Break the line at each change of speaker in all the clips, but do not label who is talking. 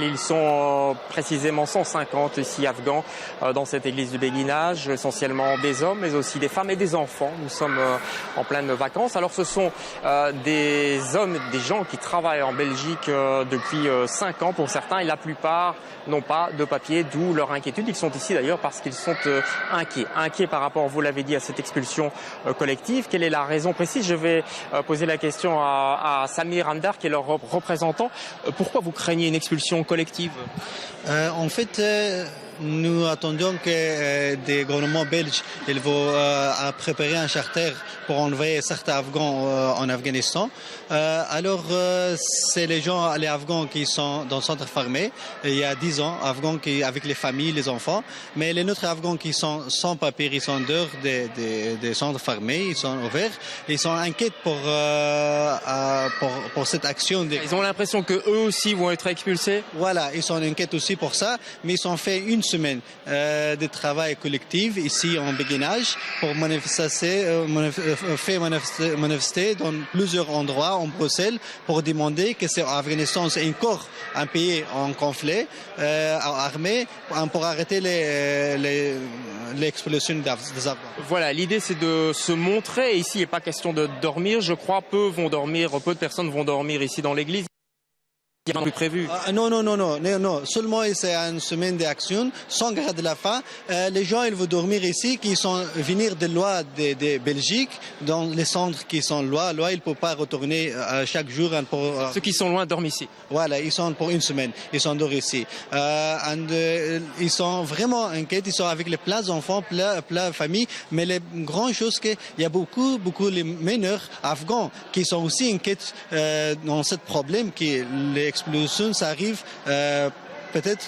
Ils sont précisément 150 ici afghans dans cette église du Béguinage, essentiellement des hommes mais aussi des femmes et des enfants. Nous sommes en pleine vacances. Alors ce sont des hommes, des gens qui travaillent en Belgique depuis 5 ans pour certains et la plupart n'ont pas de papier, d'où leur inquiétude. Ils sont ici d'ailleurs parce qu'ils sont inquiets par rapport, vous l'avez dit, à cette expulsion collective. Quelle est la raison précise? Je vais poser la question à Samir Hamdar qui est leur représentant. Pourquoi vous craignez une expulsion collective?
En fait, nous attendions que des gouvernements belges ils vont préparer un charter pour envoyer certains Afghans en Afghanistan. Alors, c'est les Afghans qui sont dans le centre fermé. Il y a 10 ans, Afghans avec les familles, les enfants. Mais les autres Afghans qui sont sans papier, ils sont dehors des centres fermés, ils sont ouverts. Ils sont inquiets pour cette action.
Ils ont l'impression qu'eux aussi vont être expulsés?
Voilà, ils sont inquiets aussi pour ça. Mais ils ont fait une semaine de travail collectif ici en Béguinage pour manifester dans plusieurs endroits en Bruxelles pour demander que l'Afghanistan c'est encore un pays en conflit armé pour arrêter l'expulsion des Afghans.
Voilà, l'idée c'est de se montrer. Ici, il n'est pas question de dormir. Je crois peu de personnes vont dormir ici dans l'église. Il n'y a pas plus prévu.
Non. Seulement, c'est une semaine d'action, sans garde de la faim. Les gens, ils vont dormir ici, qui sont venir de loi de Belgique, dans les centres qui sont loi, ils ne peuvent pas retourner chaque jour.
Ceux qui sont loin dorment ici.
Voilà, ils sont pour une semaine, ils sont dehors ici. Ils sont vraiment inquiets, ils sont avec les plein d'enfants, plein de familles, mais les grandes choses qu'il y a beaucoup les mineurs afghans qui sont aussi inquiets dans ce problème qui l'explosion, ça arrive peut-être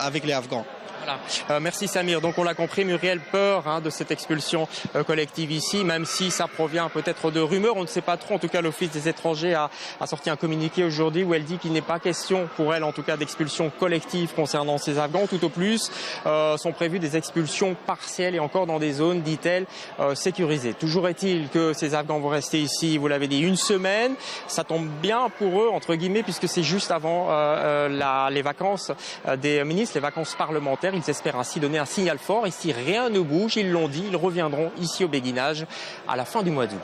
avec les Afghans.
Voilà. Merci Samir. Donc on l'a compris, Muriel, peur de cette expulsion collective ici, même si ça provient peut-être de rumeurs, on ne sait pas trop. En tout cas, l'Office des étrangers a sorti un communiqué aujourd'hui où elle dit qu'il n'est pas question pour elle, en tout cas, d'expulsion collective concernant ces Afghans. Tout au plus, sont prévues des expulsions partielles et encore dans des zones, dit-elle, sécurisées. Toujours est-il que ces Afghans vont rester ici, vous l'avez dit, une semaine. Ça tombe bien pour eux, entre guillemets, puisque c'est juste avant les vacances des ministres, les vacances parlementaires. Ils espèrent ainsi donner un signal fort. Et si rien ne bouge, ils l'ont dit, ils reviendront ici au Béguinage à la fin du mois d'août.